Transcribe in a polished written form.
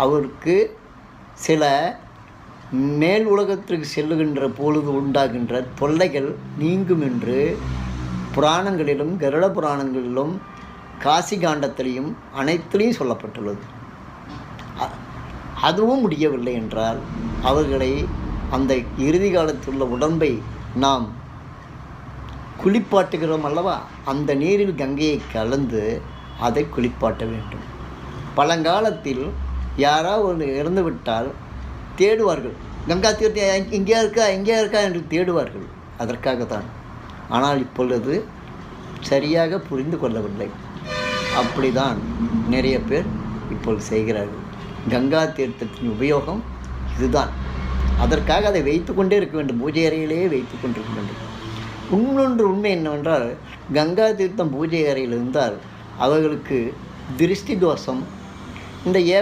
அவருக்கு சில மேல் உலகத்திற்கு செல்லுகின்ற பொழுது உண்டாகின்ற தொல்லைகள் நீங்கும் என்று புராணங்களிலும் கருட புராணங்களிலும் காசி காண்டத்திலையும் அனைத்திலையும் சொல்லப்பட்டுள்ளது. அதுவும் முடியவில்லை என்றால் அவர்களை அந்த இறுதி காலத்தில் உள்ள உடம்பை நாம் குளிப்பாட்டுகிறோம் அல்லவா, அந்த நீரில் கங்கையை கலந்து அதை குளிப்பாட்ட வேண்டும். பழங்காலத்தில் யாராவது இறந்து விட்டால் தேடுவார்கள், கங்கா தீர்த்தம் இங்கே இருக்கா என்று தேடுவார்கள். அதற்காகத்தான். ஆனால் இப்பொழுது சரியாக புரிந்து கொள்ளவில்லை. அப்படிதான் நிறைய பேர் இப்பொழுது செய்கிறார்கள். கங்கா தீர்த்தத்தின் உபயோகம் இதுதான். அதற்காக அதை வைத்து கொண்டே இருக்க வேண்டும், பூஜை அறையிலேயே வைத்து கொண்டிருக்க வேண்டும். இன்னொன்று உண்மை என்னவென்றால், கங்கா தீர்த்தம் பூஜை அறையில் இருந்தால் அவர்களுக்கு திருஷ்டி தோஷம், இந்த